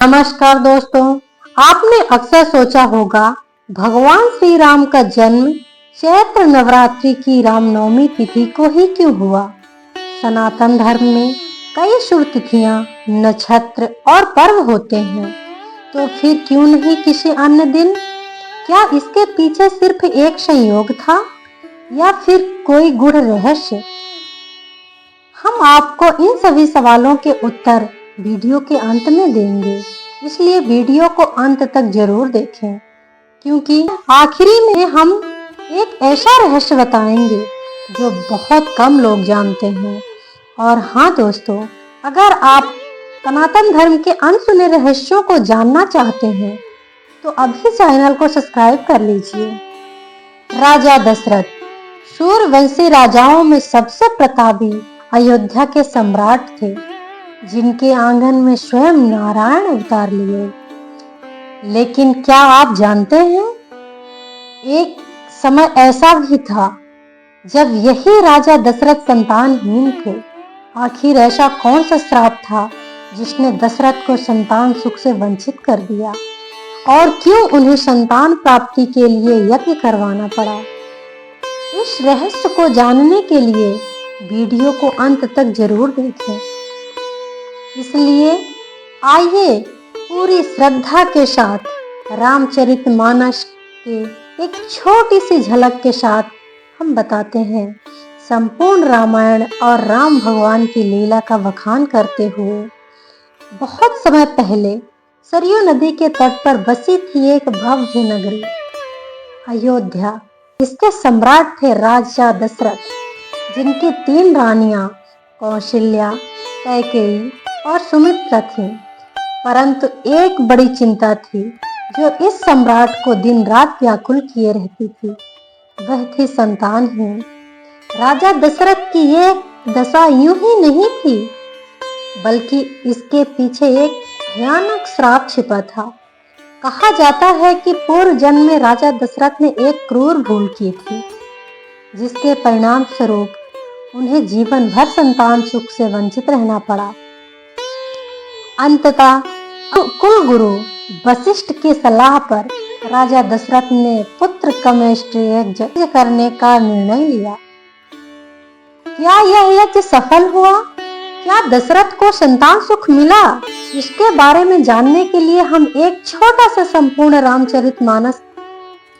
नमस्कार दोस्तों, आपने अक्सर सोचा होगा भगवान श्री राम का जन्म चैत्र नवरात्रि की रामनवमी तिथि को ही क्यों हुआ। सनातन धर्म में कई शुभ तिथियां, नक्षत्र और पर्व होते हैं, तो फिर क्यों नहीं किसी अन्य दिन। क्या इसके पीछे सिर्फ एक संयोग था या फिर कोई गूढ़ रहस्य। हम आपको इन सभी सवालों के उत्तर वीडियो के अंत में देंगे, इसलिए वीडियो को अंत तक जरूर देखें, क्योंकि आखिरी में हम एक ऐसा रहस्य बताएंगे जो बहुत कम लोग जानते हैं। और हाँ दोस्तों, अगर आप सनातन धर्म के अनसुने रहस्यों को जानना चाहते हैं तो अभी चैनल को सब्सक्राइब कर लीजिए। राजा दशरथ सूर्यवंशी राजाओं में सबसे प्रतापी अयोध्या के सम्राट थे, जिनके आंगन में स्वयं नारायण अवतार लिए। लेकिन क्या आप जानते हैं, एक समय ऐसा भी था जब यही राजा दशरथ संतानहीन थे। आखिर ऐसा कौन सा श्राप था जिसने दशरथ को संतान सुख से वंचित कर दिया, और क्यों उन्हें संतान प्राप्ति के लिए यज्ञ करवाना पड़ा। इस रहस्य को जानने के लिए वीडियो को अंत तक जरूर देखें। इसलिए आइए पूरी श्रद्धा के साथ रामचरितमानस के एक छोटी सी झलक के साथ हम बताते हैं संपूर्ण रामायण और राम भगवान की लीला का बखान करते हुए। बहुत समय पहले सरयू नदी के तट पर बसी थी एक भव्य नगरी, अयोध्या। इसके सम्राट थे राजा दशरथ, जिनकी 3 रानियां कौशल्या, कैकेयी और सुमित्रा थीं। परंतु एक बड़ी चिंता थी जो इस सम्राट को दिन रात व्याकुल किए रहती थी, वह थी संतानहीन। राजा दशरथ की ये दशा यूं ही नहीं थी, बल्कि इसके पीछे एक भयानक श्राप छिपा था। कहा जाता है कि पूर्व जन्म में राजा दशरथ ने एक क्रूर भूल की थी, जिसके परिणाम स्वरूप उन्हें जीवन भर संतान सुख से वंचित रहना पड़ा। अंततः कुल गुरु वशिष्ठ की सलाह पर राजा दशरथ ने पुत्र कमेष्ट यज्ञ करने का निर्णय लिया। क्या यह यज्ञ सफल हुआ? क्या दशरथ को संतान सुख मिला? इसके बारे में जानने के लिए हम एक छोटा सा संपूर्ण रामचरितमानस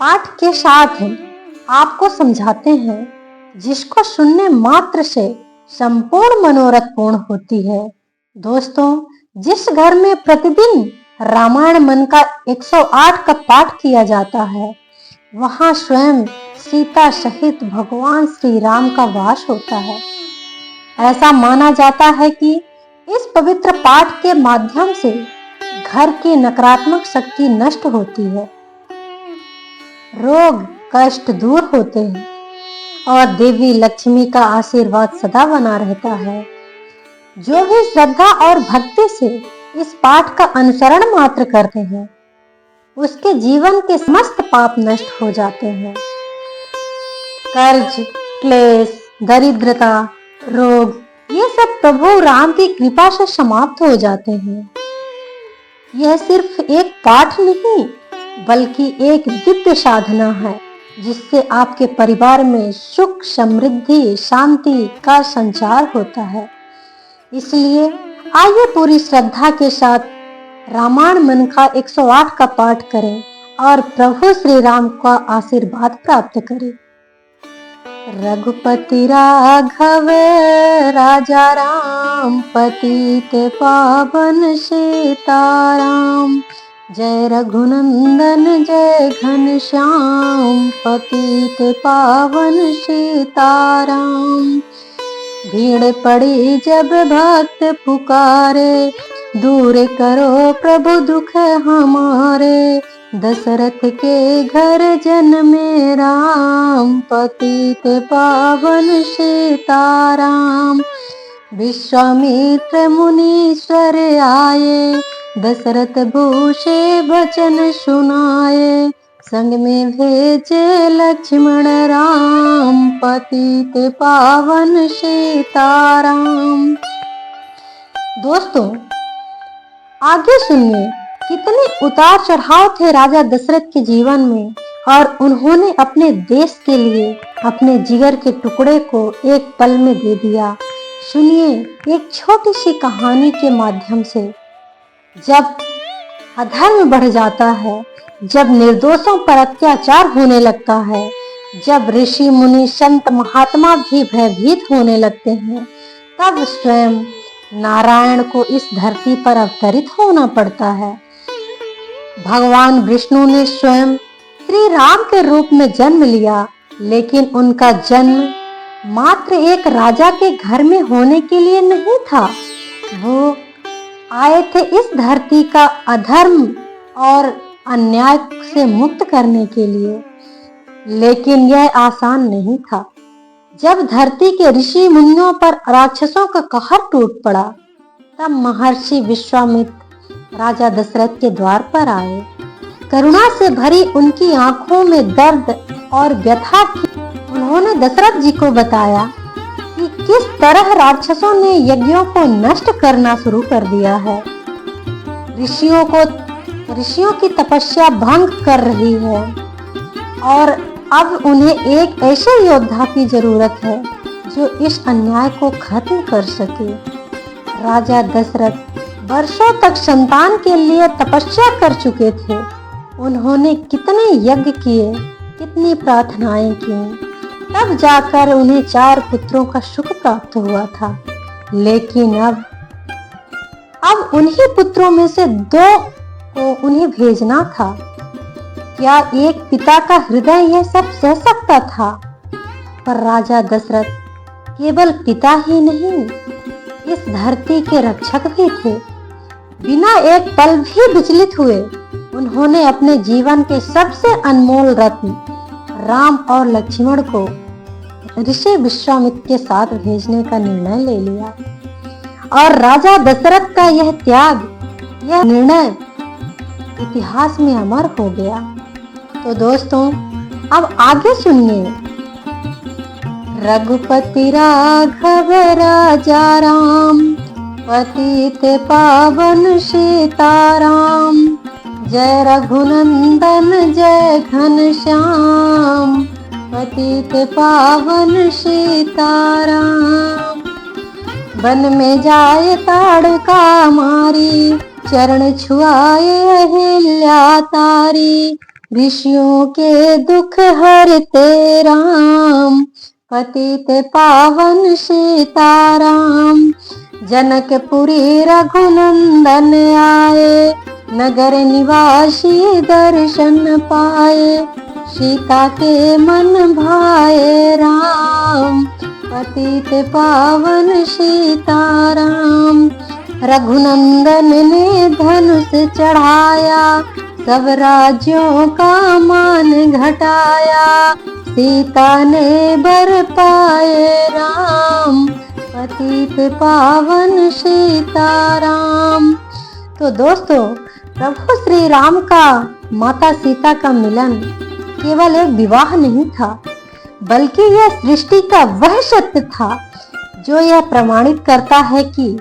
पाठ के साथ आपको समझाते हैं, जिसको सुनने मात्र से संपूर्ण मनोरथ पूर्ण होती है। दोस्तों, जिस घर में प्रतिदिन रामायण मन का 108 का पाठ किया जाता है, वहां स्वयं सीता सहित भगवान श्री राम का वास होता है। ऐसा माना जाता है कि इस पवित्र पाठ के माध्यम से घर की नकारात्मक शक्ति नष्ट होती है, रोग कष्ट दूर होते हैं और देवी लक्ष्मी का आशीर्वाद सदा बना रहता है। जो भी श्रद्धा और भक्ति से इस पाठ का अनुसरण मात्र करते हैं, उसके जीवन के समस्त पाप नष्ट हो जाते हैं। कर्ज, क्लेश, दरिद्रता, रोग, ये सब प्रभु राम की कृपा से समाप्त हो जाते हैं। यह सिर्फ एक पाठ नहीं, बल्कि एक दिव्य साधना है, जिससे आपके परिवार में सुख, समृद्धि, शांति का संचार होता है। इसलिए आइए पूरी श्रद्धा के साथ रामायण मन का 108 का पाठ करें और प्रभु श्री राम का आशीर्वाद प्राप्त करें। रघुपति राघव राजा राम, पतित पावन सीताराम। जय रघुनंदन जय घनश्याम, पतित पावन सीताराम। भीड़ पड़ी जब भक्त पुकारे, दूर करो प्रभु दुख हमारे। दशरथ के घर जन्मे राम, पतित पावन सीताराम। विश्वामित्र मुनीश्वर आए, दशरथ भूषे वचन सुनाए। संग में भेजे लक्ष्मण राम, पतित पावन सीताराम। दोस्तों, आगे सुनिए कितने उतार चढ़ाव थे राजा दशरथ के जीवन में और उन्होंने अपने देश के लिए अपने जिगर के टुकड़े को एक पल में दे दिया। सुनिए एक छोटी सी कहानी के माध्यम से। जब अधर्म बढ़ जाता है, जब निर्दोषों पर अत्याचार होने लगता है, जब ऋषि मुनि संत महात्मा भी भयभीत होने लगते हैं, तब स्वयं नारायण को इस धरती पर अवतरित होना पड़ता है। भगवान विष्णु ने स्वयं श्री राम के रूप में जन्म लिया, लेकिन उनका जन्म मात्र एक राजा के घर में होने के लिए नहीं था। वो आए थे इस धरती का अधर्म और अन्याय से मुक्त करने के लिए, लेकिन यह आसान नहीं था। जब धरती के ऋषि मुनियों पर राक्षसों का कहर टूट पड़ा, तब महर्षि विश्वामित्र राजा दशरथ के द्वार पर आए। करुणा से भरी उनकी आंखों में दर्द और व्यथा थी। उन्होंने दशरथ जी को बताया कि किस तरह राक्षसों ने यज्ञों को नष्ट करना शुरू कर दिया है, ऋषियों की तपस्या भंग कर रही है और अब उन्हें एक ऐसे योद्धा की जरूरत है जो इस अन्याय को खत्म कर सके। राजा दशरथ वर्षों तक संतान के लिए तपस्या कर चुके थे। उन्होंने कितने यज्ञ किए, कितनी प्रार्थनाएं की, तब जाकर उन्हें 4 पुत्रों का सुख प्राप्त हुआ था। लेकिन अब उन्हीं पुत्रों में से 2 को उन्हें भेजना था। क्या एक पिता का हृदय यह सब सह सकता था? पर राजा दशरथ केवल पिता ही नहीं, इस धरती के रक्षक भी थे। बिना एक पल भी विचलित हुए उन्होंने अपने जीवन के सबसे अनमोल रत्न राम और लक्ष्मण को ऋषि विश्वामित्र के साथ भेजने का निर्णय ले लिया। और राजा दशरथ का यह त्याग, यह निर्णय इतिहास में अमर हो गया। तो दोस्तों अब आगे सुनिए। रघुपति राघव राजा राम, पतित पावन सीताराम, जय रघुनंदन जय घनश्याम, पतित पावन सीताराम। वन में जाए ताड़का मारी, चरण छुआए अहिल्या तारी, ऋषियों के दुख हरते राम, पतित पावन सीताराम। जनकपुरी रघुनंदन आए, नगर निवासी दर्शन पाए, सीता के मन भाए राम, पतित पावन सीताराम। रघुनंदन ने धनुष चढ़ाया, सब राज्यों का मान घटाया, सीता ने बर पाए राम, पतित पावन सीताराम। तो दोस्तों प्रभु श्री राम का माता सीता का मिलन केवल एक विवाह नहीं था, बल्कि यह सृष्टि का वह सत्य था जो यह प्रमाणित करता है कि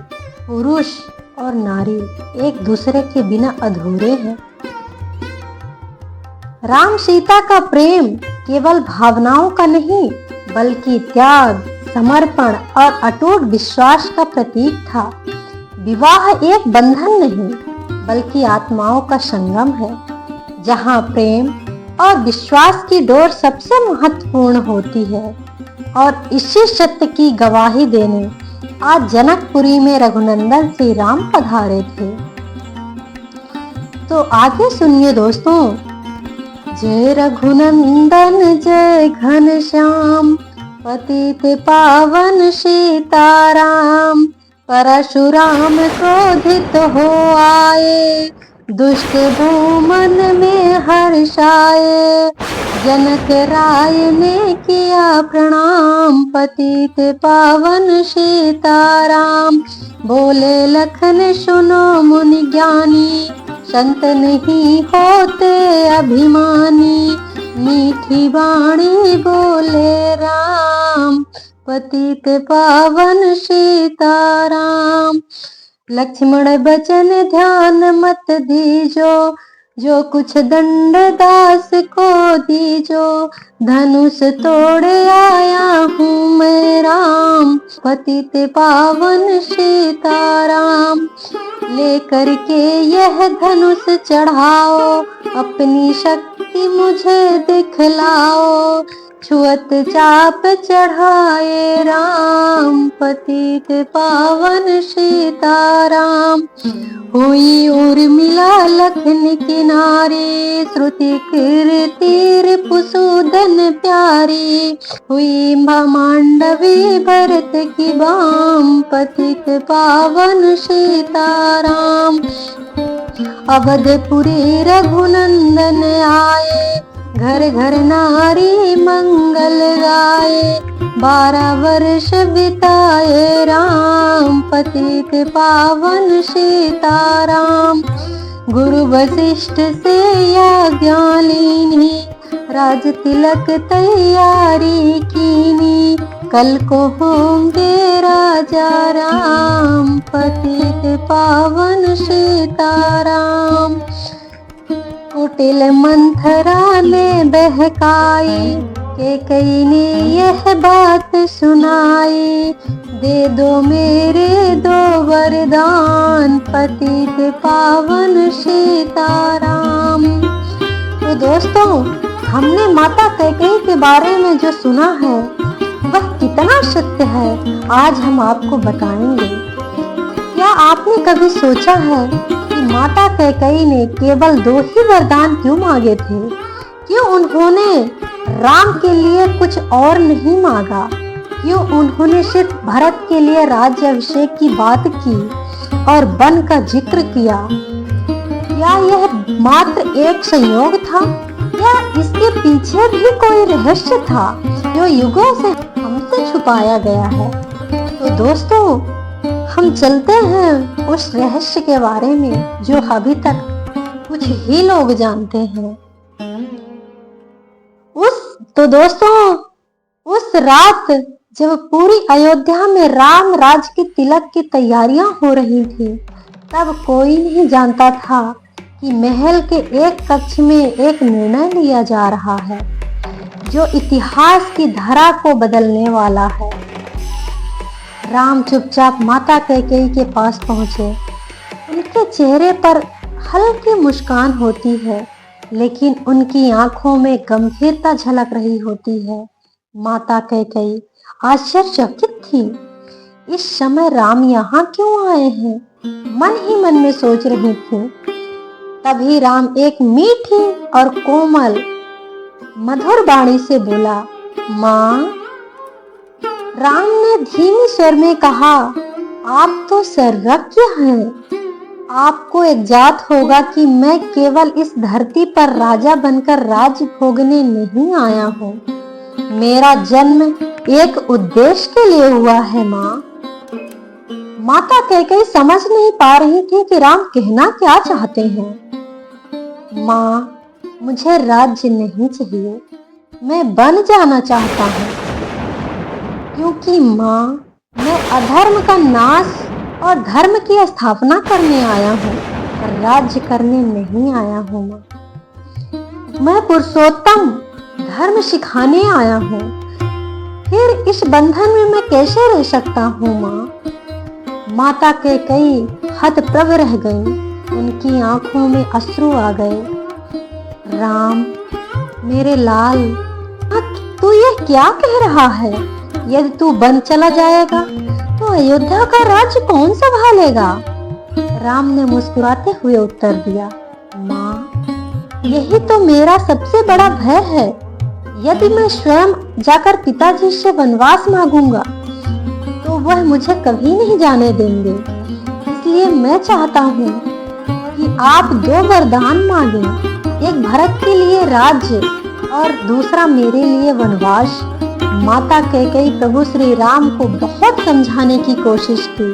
पुरुष और नारी एक दूसरे के बिना अधूरे हैं। राम सीता का प्रेम केवल भावनाओं का नहीं, बल्कि त्याग, समर्पण और अटूट विश्वास का प्रतीक था। विवाह एक बंधन नहीं, बल्कि आत्माओं का संगम है, जहां प्रेम और विश्वास की डोर सबसे महत्वपूर्ण होती है। और इसी सत्य की गवाही देने आज जनकपुरी में रघुनंदन श्री राम पधारे थे। तो आगे सुनिए दोस्तों। जय रघुनंदन जय घनश्याम, पतित पावन सीताराम। परशुराम क्रोधित हो आए, दुष्ट भूमन में हर्षाए। जनक राय ने किया प्रणाम, पतित पावन सीताराम। बोले लखन सुनो मुनि ज्ञानी, संत नहीं होते अभिमानी। मीठी वाणी बोले राम, पतित पावन सीताराम। लक्ष्मण बचन ध्यान मत दीजो, जो कुछ दंड दास को दीजो। धनुष तोड़े आया हूँ मैं राम, पतित पावन सीताराम। लेकर के यह धनुष चढ़ाओ, अपनी शक्ति मुझे दिखलाओ। छुअत चाप चढ़ाए राम, पतित पावन सीताराम। हुई उर्मिला लखन किनारे, श्रुति कीर्ति पुसूदन प्यारी। हुई मांडवी भरत की बाम, पतित पावन सीताराम। अवधपुरी रघुनंदन आए, घर घर नारी मंगल गाए। 12 वर्ष बिताए राम, पतित पावन सीताराम। गुरु वशिष्ठ से आज्ञा लीनी, राज तिलक तैयारी कीनी। कल को होंगे राजा राम, पतित पावन सीताराम। कुटिल मंथरा ने बहकाई, कैकेयी ने यह बात सुनाई। दे दो मेरे 2 वरदान, पतित पावन सीताराम। तो दोस्तों, हमने माता कैकेयी के बारे में जो सुना है वह कितना सत्य है, आज हम आपको बताएंगे। क्या आपने कभी सोचा है कि माता कैकेयी ने केवल 2 ही वरदान क्यों मांगे थे? क्यों उन्होंने राम के लिए कुछ और नहीं मांगा? क्यों उन्होंने सिर्फ भरत के लिए राज्याभिषेक की बात की और वन का जिक्र किया? क्या यह मात्र एक संयोग था या इसके पीछे भी कोई रहस्य था जो युगों से हमसे छुपाया गया है? तो दोस्तों, हम चलते हैं उस रहस्य के बारे में जो अभी तक कुछ ही लोग जानते हैं। उस रात जब पूरी अयोध्या में राम राज के तिलक की तैयारियां हो रही थी, तब कोई नहीं जानता था कि महल के एक कक्ष में एक निर्णय लिया जा रहा है जो इतिहास की धारा को बदलने वाला है। राम चुपचाप माता कैकेयी के पास पहुंचे। उनके चेहरे पर हल्की मुस्कान होती है, लेकिन उनकी आंखों में गंभीरता झलक रही होती है। माता कैकेयी आश्चर्यचकित थी। इस समय राम यहाँ क्यों आए हैं? मन ही मन में सोच रही थी। तभी राम एक मीठी और कोमल मधुर वाणी से बोला, माँ। राम ने धीमे स्वर में कहा, आप तो सर्वज्ञ हैं। आपको एक जात होगा कि मैं केवल इस धरती पर राजा बनकर राज भोगने नहीं आया हूँ। मेरा जन्म एक उद्देश्य के लिए हुआ है माँ। माता कैकेयी समझ नहीं पा रही थी कि राम कहना क्या चाहते हैं। माँ, मुझे राज्य नहीं चाहिए, मैं बन जाना चाहता हूँ। क्योंकि माँ, मैं अधर्म का नाश और धर्म की स्थापना करने आया हूँ, राज्य करने नहीं आया हूँ माँ। मैं पुरुषोत्तम धर्म सिखाने आया हूँ। फिर इस बंधन में मैं कैसे रह सकता हूँ माँ? माता कैकेयी हतप्रभ रह गई। उनकी आंखों में अश्रु आ गए। राम, मेरे लाल, तू ये क्या कह रहा है? यदि तू वन चला जाएगा तो अयोध्या का राज्य कौन संभालेगा? राम ने मुस्कुराते हुए उत्तर दिया, माँ, यही तो मेरा सबसे बड़ा भय है। यदि मैं स्वयं जाकर पिताजी से वनवास मांगूंगा तो वह मुझे कभी नहीं जाने देंगे। इसलिए मैं चाहता हूँ कि आप 2 वरदान मांगें, एक भरत के लिए राज्य और दूसरा मेरे लिए वनवास। माता कैकेयी प्रभु श्री राम को बहुत समझाने की कोशिश की,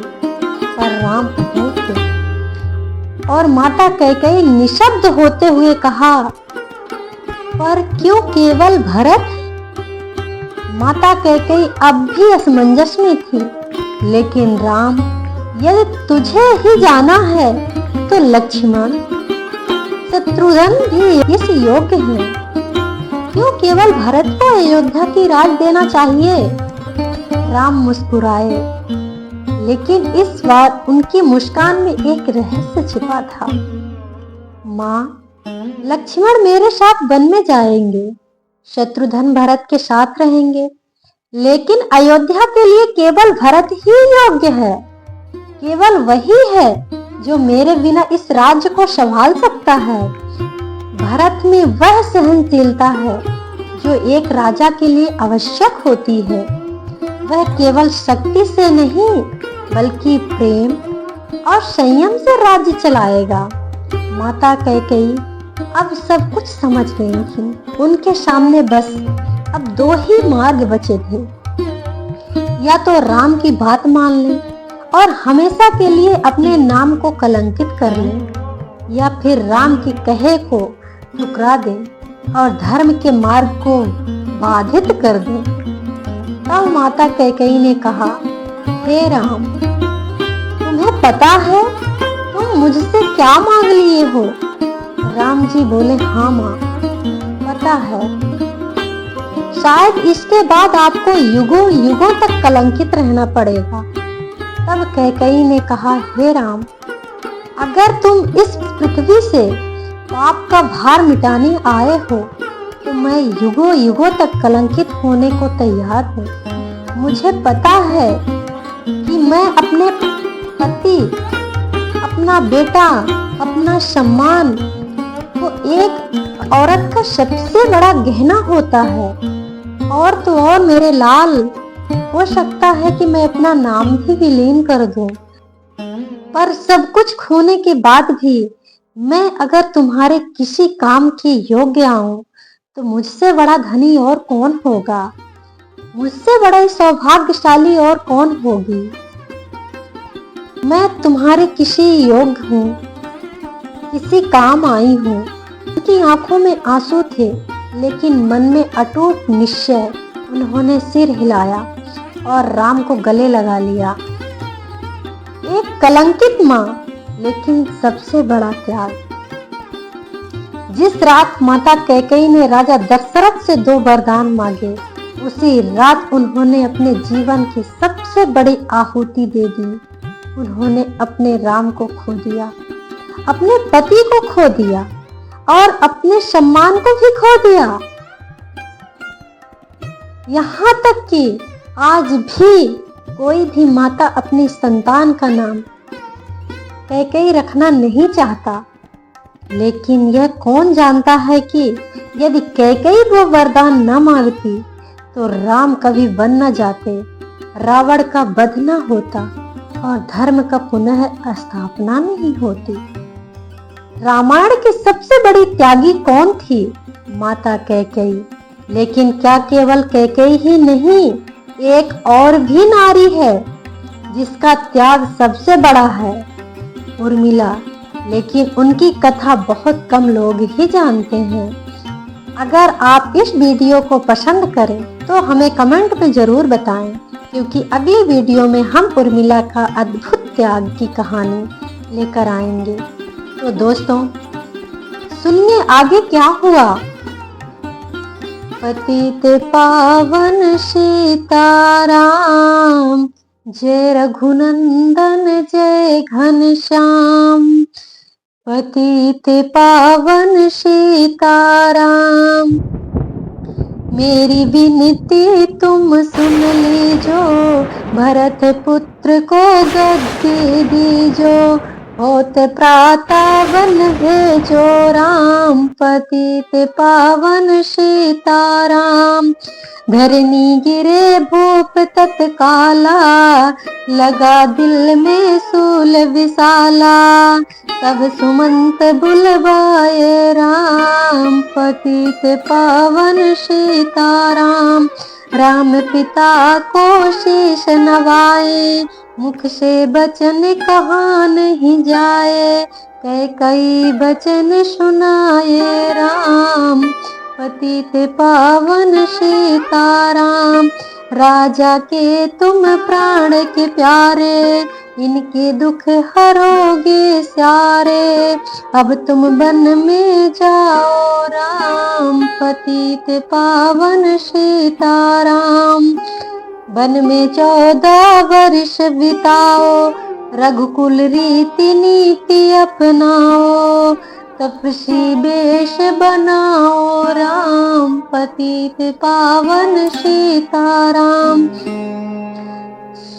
पर राम अटूट थे। और माता कैकेयी निशब्द होते हुए कहा, पर क्यों केवल भरत? माता कैकेयी अब भी असमंजस में थी, लेकिन राम यदि तुझे ही जाना है तो लक्ष्मण शत्रुघ्न भी इस योग्य है। क्यों केवल भरत को अयोध्या की राज देना चाहिए? राम मुस्कुराए, लेकिन इस बार उनकी मुस्कान में एक रहस्य छिपा था। माँ, लक्ष्मण मेरे साथ वन में जाएंगे, शत्रुघ्न भरत के साथ रहेंगे, लेकिन अयोध्या के लिए केवल भरत ही योग्य है। केवल वही है जो मेरे बिना इस राज्य को संभाल सकता है। भरत में वह सहनशीलता है जो एक राजा के लिए आवश्यक होती है। वह केवल शक्ति से नहीं बल्कि प्रेम और संयम से राज्य चलाएगा। माता कैकेयी अब सब कुछ समझ गई थी। उनके सामने बस अब दो ही मार्ग बचे थे, या तो राम की बात मान लें और हमेशा के लिए अपने नाम को कलंकित कर लें, या फिर राम की कहे को ठुकरा दें और धर्म के मार्ग को बाधित कर दें। तब माता कैकेयी ने कहा, हे राम, तुम्हें पता है तुम मुझसे क्या मांग लिए हो? राम जी बोले, हाँ माँ, पता है। शायद इसके बाद आपको युगों युगों तक कलंकित रहना पड़ेगा। तब कैकेयी ने कहा, हे राम, अगर तुम इस पृथ्वी से पाप का भार मिटाने आए हो तो मैं युगों युगों तक कलंकित होने को तैयार हूँ। मुझे पता है कि मैं अपने पति, अपना बेटा, अपना सम्मान वो एक औरत का सबसे बड़ा गहना होता है। और तो और मेरे लाल, हो सकता है कि मैं अपना नाम भी विलीन कर दूं, पर सब कुछ खोने के बाद भी मैं अगर तुम्हारे किसी काम के योग्य आऊं तो मुझसे बड़ा धनी और कौन होगा? मुझसे बड़ा सौभाग्यशाली और कौन होगी? मैं तुम्हारे किसी योग्य हूँ, किसी काम आई हूँ। उनकी आंखों में आंसू थे, लेकिन मन में अटूट निश्चय। उन्होंने सिर हिलाया और राम को गले लगा लिया। एक कलंकित माँ, लेकिन सबसे बड़ा त्याग। जिस रात माता कैकेयी ने राजा दशरथ से 2 वरदान मांगे, उसी रात उन्होंने अपने जीवन की सबसे बड़ी आहुति दे दी। उन्होंने अपने राम को खो दिया, अपने पति को खो दिया और अपने सम्मान को भी खो दिया। यहाँ तक कि आज भी कोई भी माता अपनी संतान का नाम कैकेयी रखना नहीं चाहता, लेकिन यह कौन जानता है कि यदि कैकेयी वो वरदान न मांगती तो राम कभी वन न जाते, रावण का वध न होता और धर्म का पुनः स्थापना नहीं होती। रामायण की सबसे बड़ी त्यागी कौन थी? माता कैकेयी। लेकिन क्या केवल कैकेयी ही नहीं, एक और भी नारी है जिसका त्याग सबसे बड़ा है, उर्मिला। लेकिन उनकी कथा बहुत कम लोग ही जानते हैं। अगर आप इस वीडियो को पसंद करें तो हमें कमेंट में जरूर बताएं, क्योंकि अगली वीडियो में हम उर्मिला का अद्भुत त्याग की कहानी लेकर आएंगे। तो दोस्तों सुनिए आगे क्या हुआ। पतित पावन सीताराम, जय रघुनंदन जय घनश्याम। पतित पावन सीताराम, मेरी विनती तुम सुन लीजो, भरत पुत्र को गद्दी दीजो। होत प्रातः वन भेजो राम, पतित पावन सीताराम। धरनी गिरे भूप तत्काला, लगा दिल में सूल विशाला। तब सुमंत बुलवाए राम, पतित पावन सीताराम। राम पिता को शीश नवाए, मुख से बचन कहा नहीं जाए। कैकेयी बचन सुनाए राम, पतित पावन सीताराम। राजा के तुम प्राण के प्यारे, इनके दुख हरोगे सारे। अब तुम वन में जाओ राम, पतित पावन सीताराम। वन में 14 वर्ष बिताओ, रघुकुल रीति नीति अपनाओ। तपसी वेश बनाओ राम, पतित पावन सीताराम।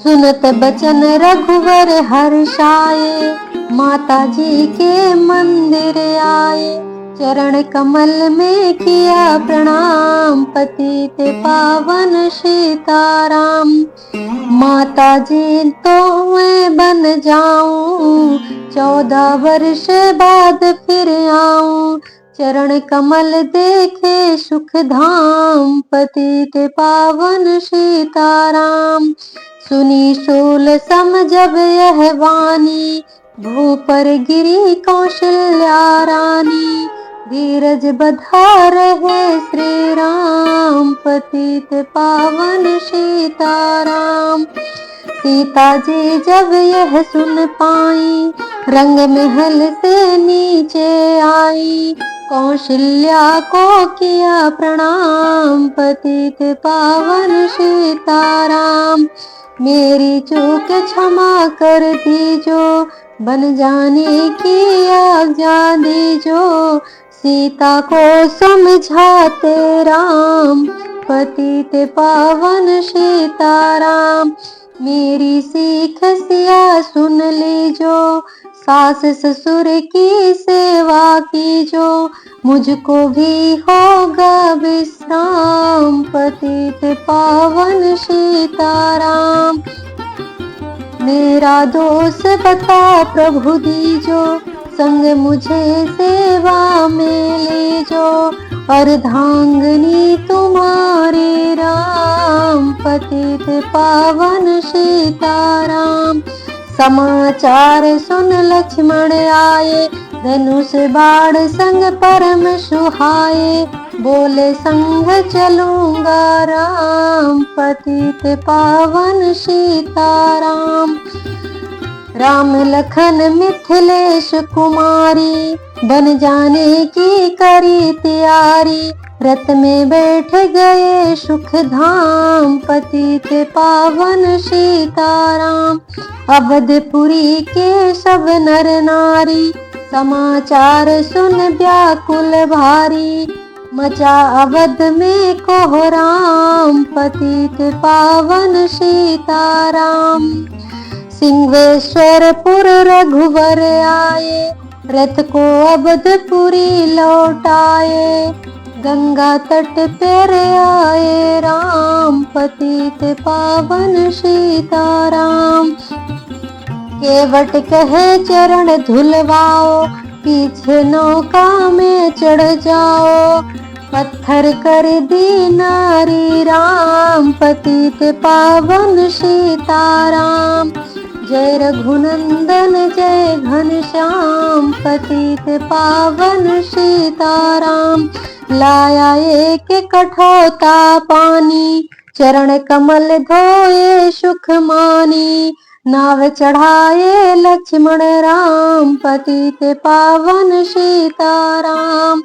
सुनत बचन रघुवर हर्षाये, माता जी के मंदिर आए। चरण कमल में किया प्रणाम, पतित पावन सीताराम। माता जी तो मैं बन जाऊं, 14 वर्ष बाद फिर आऊं। चरण कमल देखे सुख धाम, पतित पावन सीताराम। सुनी सोल सम जब यह वाणी, भू पर गिरी कौशल्या रानी। धीरज बधा रहे श्री राम, पतित पावन सीताराम। सीता जी जब यह सुन पाई, रंग महल से नीचे आई। कौशल्या को किया प्रणाम, पतित पावन सीताराम। मेरी चूक क्षमा कर दीजो, बन जाने की आज्ञा दीजो। सीता को समझाते राम, पतित पावन सीताराम। मेरी सीख सिया सुन लीजो, सास ससुर की सेवा कीजो। मुझको भी होगा विश्राम, पतित पावन सीताराम। मेरा दोष बता प्रभु दीजो, संग मुझे सेवा में लीजो। अर्धांगिनी तुम्हारे राम, पतित पावन सीताराम। समाचार सुन लक्ष्मण आए, धनुष बाण संग परम सुहाए। बोले संग चलूंगा राम, पतित पावन सीताराम। राम लखन मिथिलेश कुमारी, बन जाने की करी तैयारी। रथ में बैठ गए सुख धाम, पतित पावन सीताराम। अवधपुरी के सब नर नारी, समाचार सुन व्याकुल भारी। मचा अवध में कोहराम, पतित पावन सीताराम। सिंहेश्वरपुर रघुवर आए, रथ को अवधपुरी लौटाए। गंगा तट पर आए राम, पतित पावन सीताराम। केवट कहे चरण धुलवाओ, पीछे नौका में चढ़ जाओ। पत्थर कर दी नारी राम, पतित पावन सीताराम। जय रघुनंदन जय घनश्याम, पतित पावन सीताराम। लाया एक कठौता पानी, चरण कमल धोए सुख मानी। नाव चढ़ाए लक्ष्मण राम, पतित पावन सीताराम।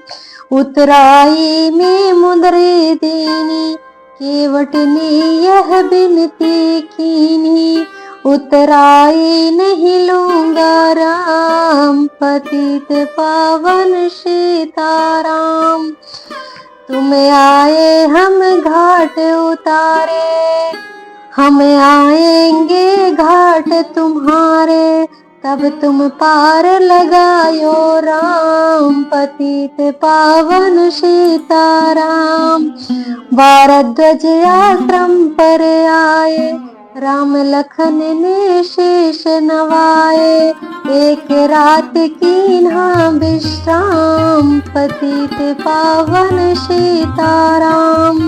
उतराई में मुद्रे दीनी, केवट ने यह बिनती कीनी। उतराई नहीं लूंगा राम, पतित पावन सीताराम। तुम आए हम घाट उतारे, हम आएंगे घाट तुम्हारे। तब तुम पार लगायो राम, पतित पावन सीताराम। भारद्वाज आश्रम पर आए, राम लखन ने शीश नवाए। एक रात कीन्हा विश्राम, पतित पावन सीताराम।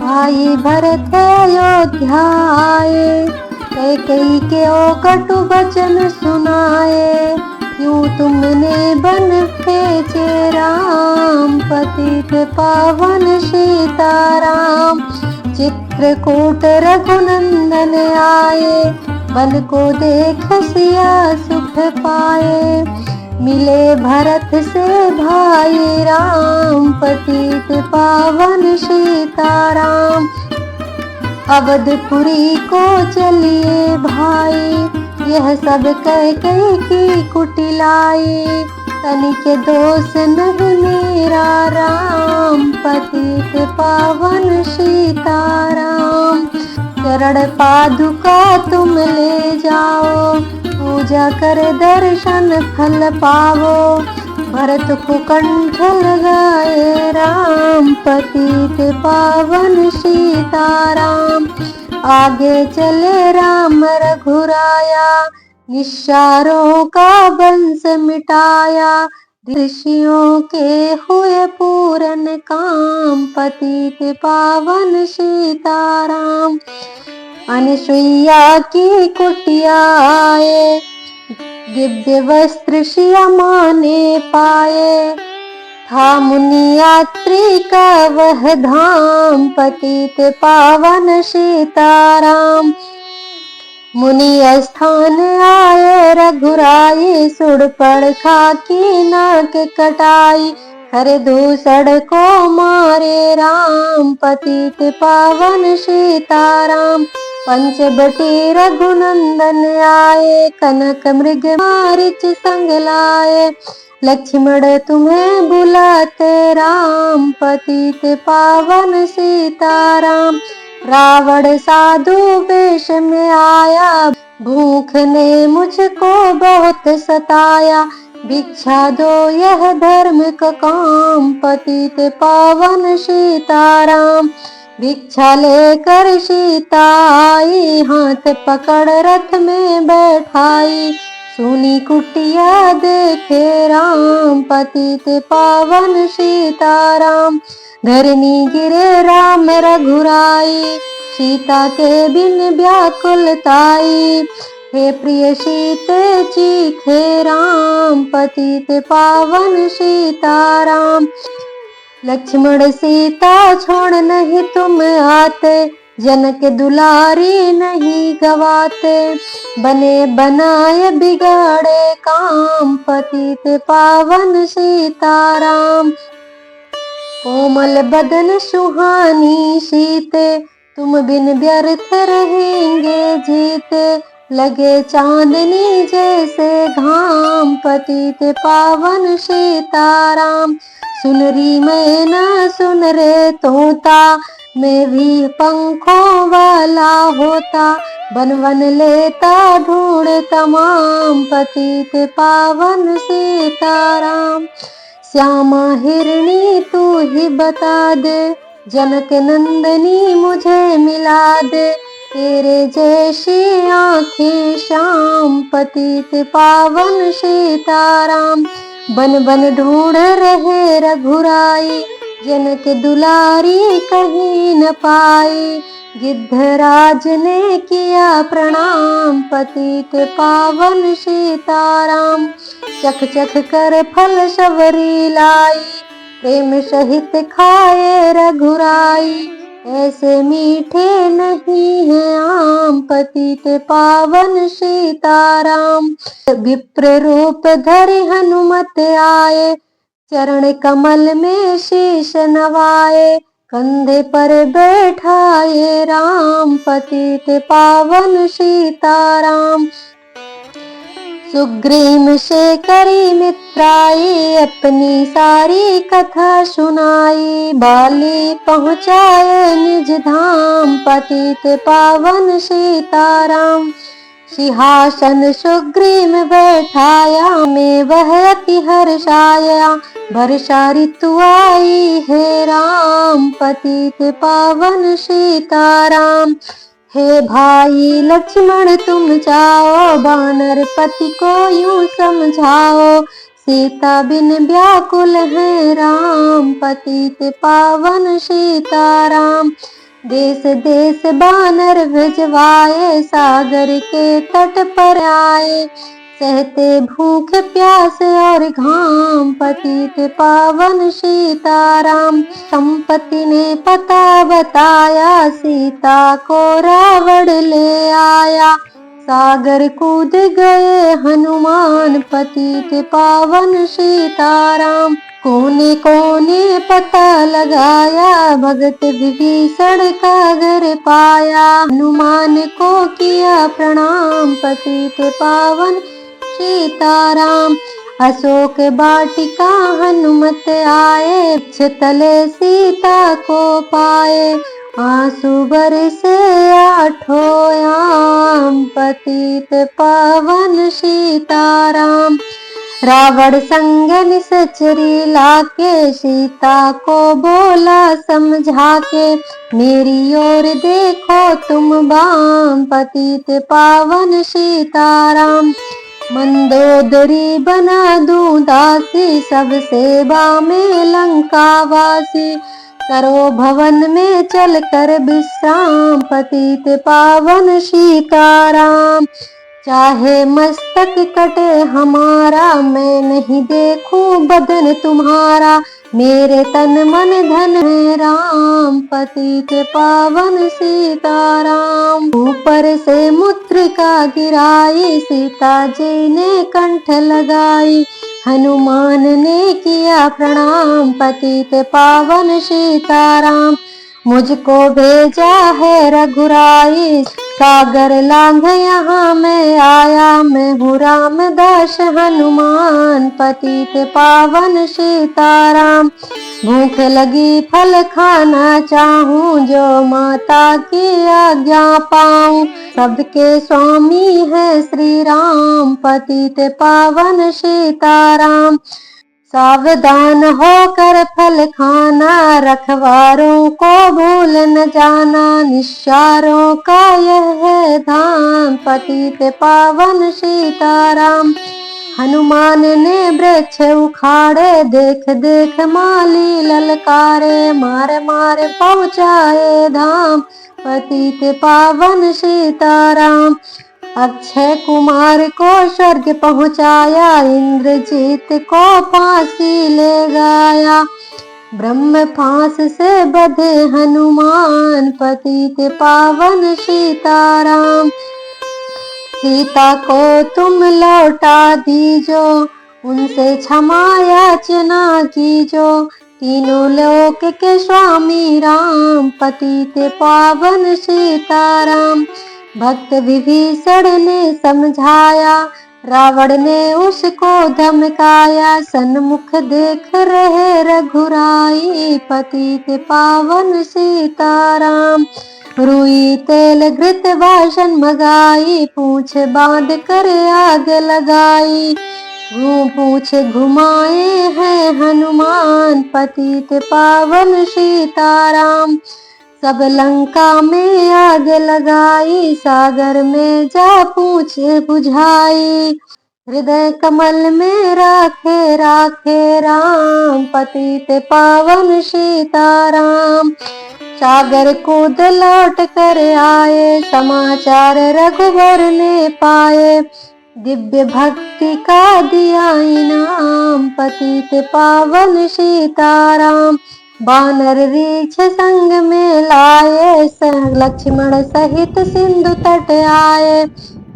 भाई भरत अयोध्या आए, कैकेयी के ओ कटु वचन सुनाए। क्यों तुमने बन भेजे राम, पतित पावन सीताराम। चित्रकूट रघुनंदन आए, बन को देख सिया सुख पाए। मिले भरत से भाई राम, पतित पावन सीताराम। अवधपुरी को चलिए भाई, यह सब कैकेयी की कुटिलाई। तनिक दोष नहीं मेरा राम, पतित पावन सीताराम। चरण पादुका तुम ले जाओ, पूजा कर दर्शन फल पावो। भरत को कंठ लगाए राम, पतित पावन सीताराम। आगे चले राम रघुराया, निस्सारों का वंश मिटाया। ऋषियों के हुए पूरन काम, पतित पावन सीताराम। अनसुईया की कुटिया आए, दिव्य वस्त्र श्यामा ने पाए। था मुनि यात्री का वह धाम, पतित पावन सीताराम। मुनि स्थान आए रघुराई, सुड़ पड़ खाकी नाक कटाई। हरे दूसड़ को मारे राम, पतित पावन सीताराम। पंचवटी रघुनंदन आए, कनक मृग मारिच संग लाए। लक्ष्मण तुम्हें बुलाते राम, पतित पावन सीताराम। रावण साधु वेश में आया, भूख ने मुझको बहुत सताया। भिक्षा दो यह धर्म का काम, पतित पावन सीताराम। भिक्षा लेकर सीता आई, हाथ पकड़ रथ में बैठाई। सुनी कुटिया देखे राम, पतित पावन सीताराम। धरनी गिरे राम रघुराई, सीता के बिन व्याकुलताई। हे प्रिय सीते चीखे राम, पतित पावन सीताराम। लक्ष्मण सीता छोड़ नहीं तुम आते, जनक दुलारी नहीं गवाते। बने बनाए बिगाड़े काम, पतित पावन सीताराम। कोमल बदन सुहानी सीते, तुम बिन व्यर्थ रहेंगे जीते। लगे चांदनी जैसे घाम, पतित पावन सीताराम। सुनरी मैना सुन रे तोता, मैं भी पंखों वाला होता। बन वन लेता ढूंढ तमाम, पतित पावन सीताराम। श्यामा हिरणी तू ही बता दे, जनक नंदनी मुझे मिला दे। तेरे जैसी आंखें श्याम, पतित पावन सीताराम। बन बन ढूंढ रहे रघुराई, जनक दुलारी कहीं न पाई। गिद्धराज ने किया प्रणाम, पतित पावन सीताराम। चख चख कर फल शबरी लाई, प्रेम सहित खाए रघुराई। ऐसे मीठे नहीं है आम, पतित पावन सीताराम। विप्र रूप धरि हनुमत आए, चरण कमल में शीश नवाए। कंधे पर बैठाए राम, पतित पावन सीताराम। सुग्रीव से करी मित्राई, अपनी सारी कथा सुनाई। बाली पहुँचाए निज धाम, पतित पावन सीताराम। सिंहासन सुग्रीव बैठाया, में वह अति हर्षाया। वर्षा ऋतु आई है राम, पतित पावन सीताराम। हे भाई लक्ष्मण तुम जाओ, वानर पति को यूं समझाओ। सीता बिन व्याकुल है राम, पतित पावन सीताराम। देश देश वानर भिजवाए, सागर के तट पर आए। सहते भूख प्यास और घाम, पतित पावन सीताराम। संपत्ति ने पता बताया, सीता को रावण ले आया। सागर कूद गए हनुमान, पतित पावन सीताराम। कोने कोने पता लगाया, भगत विभीषण का घर पाया। हनुमान को किया प्रणाम, पतित पावन सीताराम। अशोक वाटिका हनुमत आए, तले सीता को पाए। आंसू बरसे आठों याम, पतित पावन सीताराम। रावण संग निशाचरी लाके, सीता को बोला समझा के। मेरी ओर देखो तुम बाम, पतित पावन सीताराम। मंदोदरी बना दूं दासी, सब सेवा में लंकावासी। करो भवन में चल कर विश्राम, पतित पावन सीताराम। चाहे मस्तक कटे हमारा, मैं नहीं देखूं बदन तुम्हारा। मेरे तन मन धन है राम, पतित पावन सीताराम। ऊपर से मुद्रिका गिराई, सीता जी ने कंठ लगाई। हनुमान ने किया प्रणाम, पतित पावन सीताराम। मुझको भेजा है रघुराई, सागर लांघ यहाँ मैं आया। मैं हूँ रामदास हनुमान, पतित पावन सीताराम। भूख लगी फल खाना चाहूं, जो माता की आज्ञा पाऊं। सबके स्वामी है श्री राम, पतित पावन सीताराम। सावधान होकर फल खाना, रखवारों को भूल न जाना। निस्सारों का यह है धाम, पतित पावन सीताराम। हनुमान ने वृक्ष उखाड़े, देख देख माली ललकारे। मारे मारे पहुँचाए धाम, पतित पावन सीताराम। अक्षय कुमार को स्वर्ग पहुँचाया, इंद्रजीत को फांसी ले गाया। ब्रह्म फांस से बंधे हनुमान, पतित पावन सीताराम। सीता को तुम लौटा दीजो, उनसे क्षमा याचना कीजो। तीनों लोक के स्वामी राम, पतित पावन सीताराम। भक्त विभीषण ने समझाया, रावण ने उसको धमकाया। सन्मुख देख रहे रघुराई, पतित पावन सीताराम। रुई तेल घृत वासन मगाई, पूछ बांध कर आग लगाई। पूछ घुमाए हैं हनुमान, पतित पावन सीताराम। सब लंका में आग लगाई, सागर में जा पूछे बुझाई। हृदय कमल में राखे राखे राम, पतित पावन सीताराम। सागर कूद लौट कर आए, समाचार रघुवर ने पाए। दिव्य भक्ति का दिया इनाम, पतित पावन सीताराम। बानर रीछ संग में लाए, लक्ष्मण सहित सिंधु तट आए।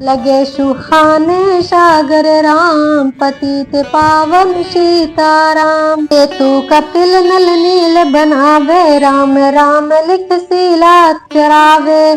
लगे सुहाने सागर राम, पतित पावन सीताराम। केतु कपिल नल नील बनावे, राम राम लिख शीला चरावे।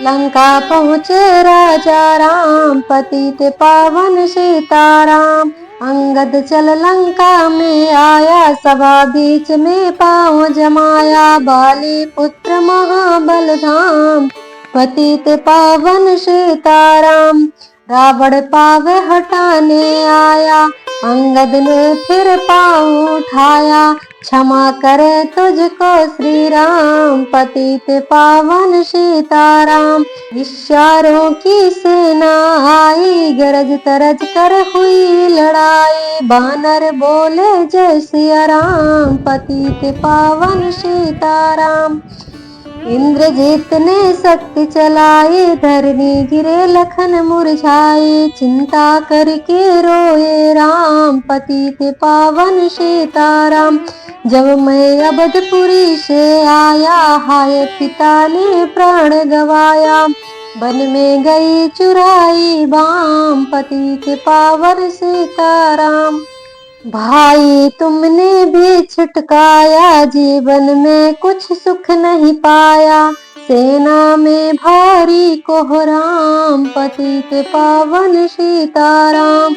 लंका पहुँचे राजा राम, पतित पावन सीताराम। अंगद चल लंका में आया, सभा बीच में पाँव जमाया। बाली पुत्र महाबल धाम, पतित पावन सीताराम। रावण पाव हटाने आया, अंगद ने फिर पाँव उठाया। क्षमा करे तुझको श्री राम, पतित पावन सीताराम। इशारों की सेना आई, गरज तरज कर हुई लड़ाई। बानर बोले जय सिया राम, पतित पावन सीताराम। इंद्रजीत ने शक्ति चलाई, धरनी गिरे लखन मुरझाए। चिंता करके रोए राम, पतित पावन सीताराम। जब मैं अवधपुरी से आया, हाय पिता ने प्राण गवाया। वन में गई चुराई बाम, पतित पावन सीताराम। भाई तुमने भी छुटकाया, जीवन में कुछ सुख नहीं पाया। सेना में भारी कोहराम, पतित पावन सीताराम।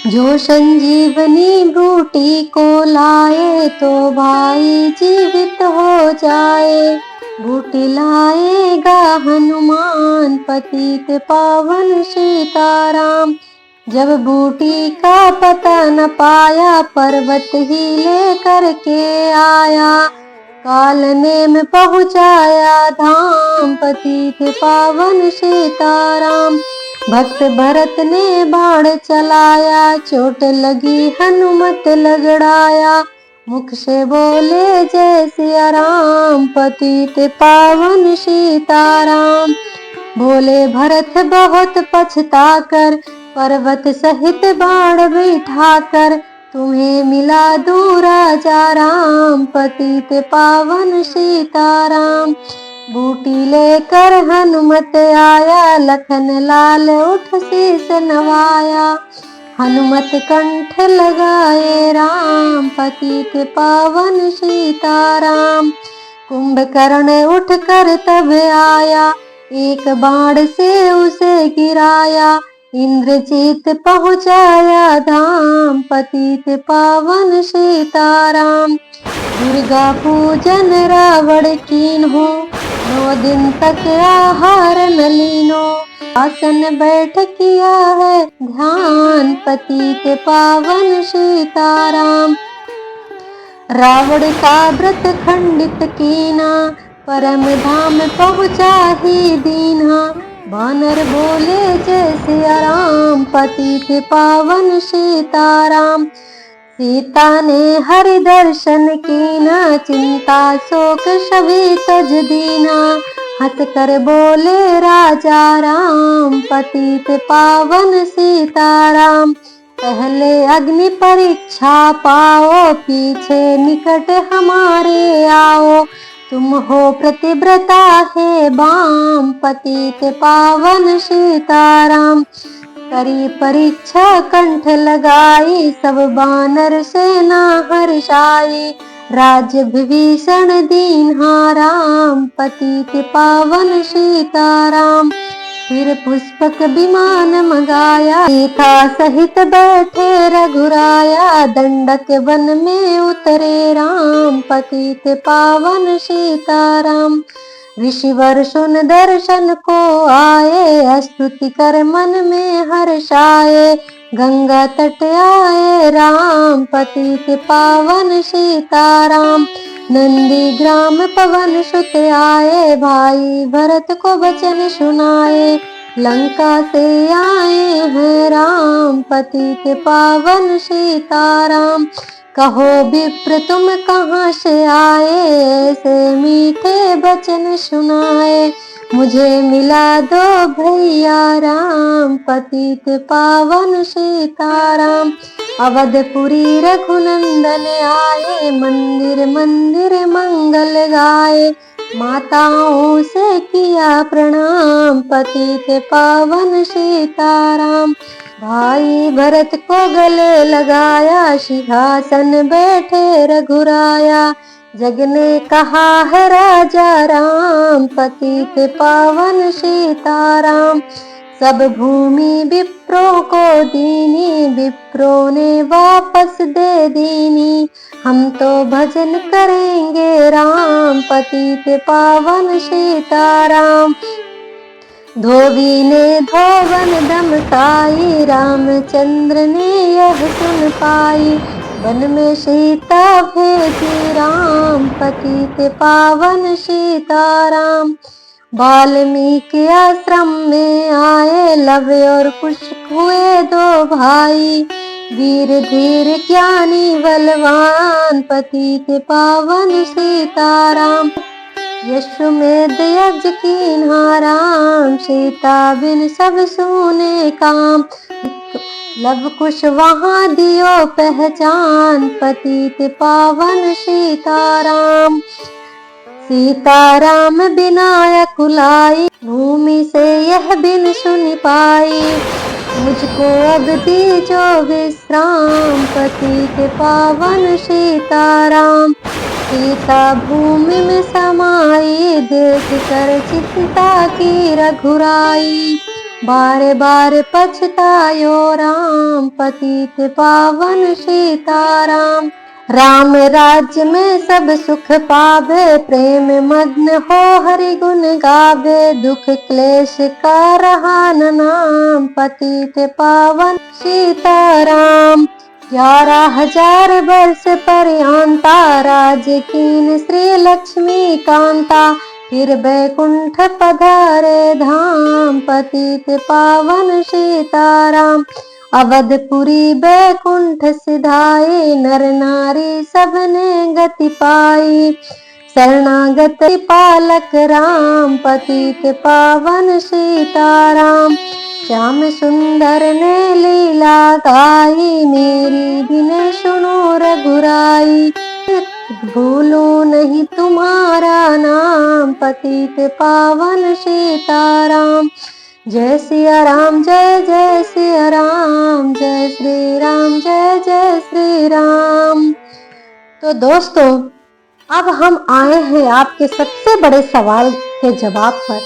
जो संजीवनी बूटी को लाए, तो भाई जीवित हो जाए। बूटी लाएगा हनुमान, पतित पावन सीताराम। जब बूटी का पता न पाया, पर्वत ही लेकर के आया। काल नेम पहुँचाया धाम, पतित पावन सीताराम। भक्त भरत ने बाण चलाया, चोट लगी हनुमत लगड़ाया। मुख से बोले जय सिया राम, पतित पावन सीताराम। बोले भरत बहुत पछता कर, पर्वत सहित बाण बिठाकर। तुम्हें मिला दूं राजा राम, पतित पावन सीताराम। बूटी लेकर हनुमत आया, लखन लाल उठ शीस नवाया। हनुमत कंठ लगाए राम, पतित पावन सीताराम। कुंभकर्ण उठ कर तब आया, एक बाण से उसे गिराया। इंद्रजीत पहुँचाया धाम, पतित पावन सीताराम। दुर्गा पूजन रावण कीन्हो, 9 दिन तक आहार न लीनो। आसन बैठ किया है ध्यान, पतित पावन सीताराम। रावण का व्रत खंडित कीना, परम धाम पहुँचा ही दीना। वानर बोले जय सिया राम, पतित पावन सीताराम। सीता ने हरि दर्शन कीना, चिंता शोक सभी तज दीना। हंस कर बोले राजा राम, पतित पावन सीताराम। पहले अग्नि परीक्षा पाओ, पीछे निकट हमारे आओ। तुम हो प्रतिव्रता है बाम, पतित पावन सीताराम। करी परीक्षा कंठ लगाई, सब बानर सेना हर्षाई। राज्य विभीषण दीन्हा राम, पतित पावन सीताराम। फिर पुष्पक विमान मंगाया, सीता सहित बैठे रघुराया। दंडक वन में उतरे राम, पतित पावन सीताराम। ऋषिवर सुन दर्शन को आए, स्तुति कर मन में हर्षाए। गंगा तट आए राम, पतित पावन सीताराम। नंदी ग्राम पवन सुत आए, भाई भरत को वचन सुनाए। लंका से आए हैं राम, पतित पावन सीताराम। कहो विप्र तुम कहाँ से आए, ऐसे मीठे वचन सुनाए। मुझे मिला दो भैया राम, पतित पावन सीताराम। अवधपुरी रघुनंदन आए, मंदिर मंदिर मंगल गाए। माताओं से किया प्रणाम, पतित पावन सीताराम। भाई भरत को गले लगाया, सिंहासन बैठे रघुराया। जग ने कहा है राजा राम, पतित पावन सीताराम। सब भूमि विप्रों को दीनी, विप्रों ने वापस दे दीनी। हम तो भजन करेंगे राम, पतित पावन सीताराम। धोबी ने धोवन धमकाई, रामचंद्र ने यह सुन पाई। वन में सीता भेजी राम, पतित पावन सीताराम। वाल्मीकि आश्रम में आए, लव और कुश हुए दो भाई। वीर धीर ज्ञानी बलवान, पतित पावन सीताराम। यशोमेध यज्ञ कीन्हा राम, सीता बिन सब सूने काम। लव कुश वहाँ दियो पहचान, पतित पावन सीताराम। सीताराम बिना अकुलाई, भूमि से यह बिन सुन पाई। मुझको अब दीजो विश्राम, पतित पावन सीताराम। सीता भूमि में समाई, देख कर चिंता की रघुराई। बार बार पछतायो राम, पतित पावन सीताराम। राम राज्य में सब सुख पावे, प्रेम मग्न हो हरि गुण गावे। दुख क्लेश का रहा न नाम, पतित पावन सीताराम। 11,000 वर्ष पर्यंता, राज कीन श्री लक्ष्मी कांता। फिर बैकुंठ पधारे धाम, पतित पावन सीताराम। अवधपुरी बैकुंठ सिधाए, नर नारी सबने गति पाई। शरणागत पालक राम, पतित पावन सीताराम। श्याम सुंदर ने लीला गाई, मेरी बिन सुनो रघुराई। भूलूं नहीं तुम्हारा नाम, पतित पावन सीताराम। जय सिया राम, जय जय सिया राम, जय श्री राम, जय जय श्री राम। तो दोस्तों, अब हम आए हैं आपके सबसे बड़े सवाल के जवाब पर।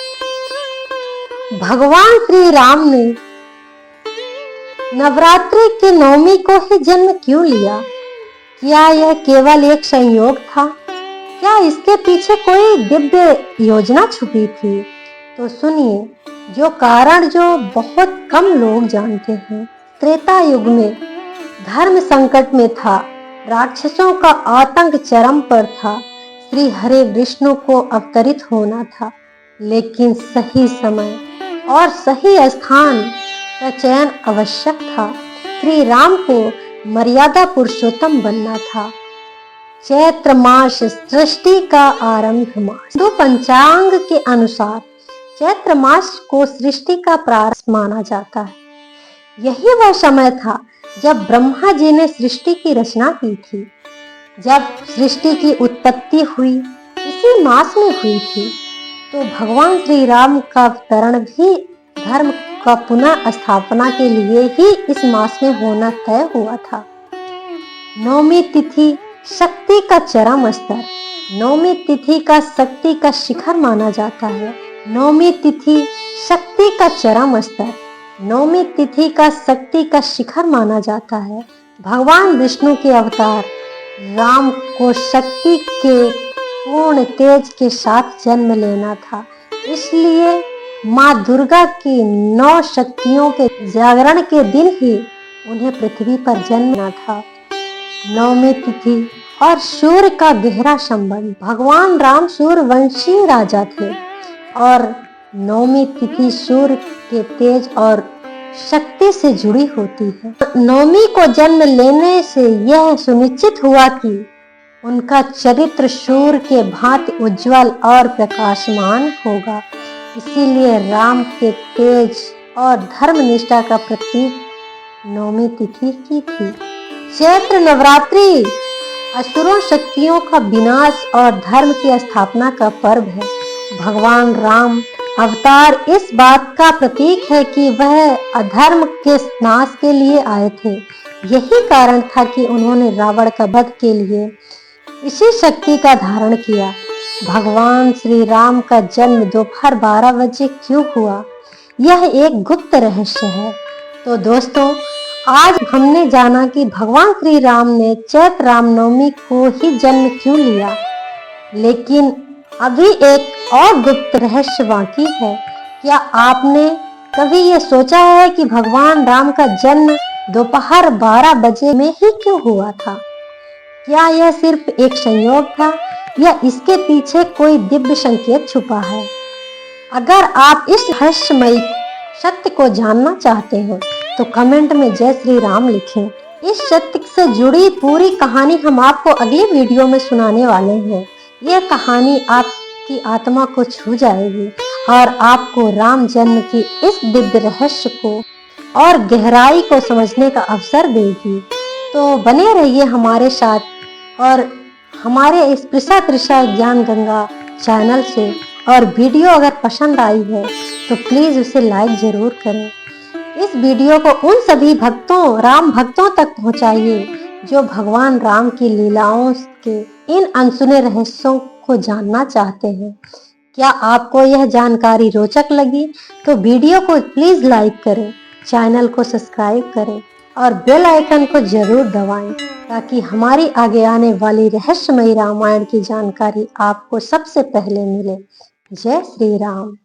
भगवान श्री राम ने नवरात्रि के नवमी को ही जन्म क्यों लिया? क्या यह केवल एक संयोग था? क्या इसके पीछे कोई दिव्य योजना छुपी थी? तो सुनिए, जो कारण जो बहुत कम लोग जानते हैं। त्रेता युग में धर्म संकट में था, राक्षसों का आतंक चरम पर था। श्री हरे विष्णु को अवतरित होना था, लेकिन सही समय और सही स्थान का चयन आवश्यक था। श्री राम को मर्यादा पुरुषोत्तम बनना था। चैत्र मास सृष्टि का आरंभ मास। हिंदू पंचांग के अनुसार चैत्र मास को सृष्टि का प्रारंभ माना जाता है। यही वह समय था जब ब्रह्मा जी ने सृष्टि की रचना की थी। जब सृष्टि की उत्पत्ति हुई इसी मास में हुई थी, तो भगवान श्री राम का अवतरण भी धर्म का पुनः स्थापना के लिए ही इस मास में होना तय हुआ था। नवमी तिथि शक्ति का चरम स्तर। नवमी तिथि का शक्ति का शिखर माना जाता है। नवमी तिथि शक्ति का चरम स्तर। नवमी तिथि का शक्ति का शिखर माना जाता है। भगवान विष्णु के अवतार राम को शक्ति के पूर्ण तेज के साथ जन्म लेना था, इसलिए माँ दुर्गा की 9 शक्तियों के जागरण के दिन ही उन्हें पृथ्वी पर जन्म लेना था। नवमी तिथि और सूर्य का गहरा संबंध। भगवान राम सूर्यवंशी राजा थे और नवमी तिथि सूर्य के तेज और शक्ति से जुड़ी होती है। नवमी को जन्म लेने से यह सुनिश्चित हुआ कि उनका चरित्र सूर्य के भांति उज्जवल और प्रकाशमान होगा। इसीलिए राम के तेज और धर्मनिष्ठा का प्रतीक नवमी तिथि की थी। चैत्र नवरात्रि असुरों शक्तियों का विनाश और धर्म की स्थापना का पर्व है। भगवान राम अवतार इस बात का प्रतीक है कि वह अधर्म के नाश के लिए आए थे। यही कारण था कि उन्होंने रावण का वध के लिए इसी शक्ति का धारण किया। भगवान श्री राम का जन्म दोपहर 12 बजे क्यों हुआ, यह एक गुप्त रहस्य है। तो दोस्तों, आज हमने जाना कि भगवान श्री राम ने चैत्र रामनवमी को ही जन्म क्यों लिया, लेकिन अभी एक और गुप्त रहस्य बाकी है। क्या आपने कभी ये सोचा है कि भगवान राम का जन्म दोपहर 12 बजे में ही क्यों हुआ था? क्या यह सिर्फ एक संयोग था या इसके पीछे कोई दिव्य संकेत छुपा है? अगर आप इस रहस्यमयी सत्य को जानना चाहते हैं तो कमेंट में जय श्री राम लिखें। इस सत्य से जुड़ी पूरी कहानी हम आपको अगली वीडियो में सुनाने वाले हैं। यह कहानी आपकी की आत्मा को छू जाएगी और आपको राम जन्म की इस दिव्य रहस्य को और गहराई को समझने का अवसर देगी। तो बने रहिए हमारे साथ और हमारे इस पृषा तृषा ज्ञान गंगा चैनल से। और वीडियो अगर पसंद आई है तो प्लीज उसे लाइक जरूर करें। इस वीडियो को उन सभी भक्तों, राम भक्तों तक पहुंचाइए जो भगवान राम की लीलाओं के इन अनसुने रहस्यों को जानना चाहते हैं। क्या आपको यह जानकारी रोचक लगी तो वीडियो को प्लीज लाइक करें, चैनल को सब्सक्राइब करें और बेल आइकन को जरूर दबाएं ताकि हमारी आगे आने वाली रहस्यमयी रामायण की जानकारी आपको सबसे पहले मिले। जय श्री राम।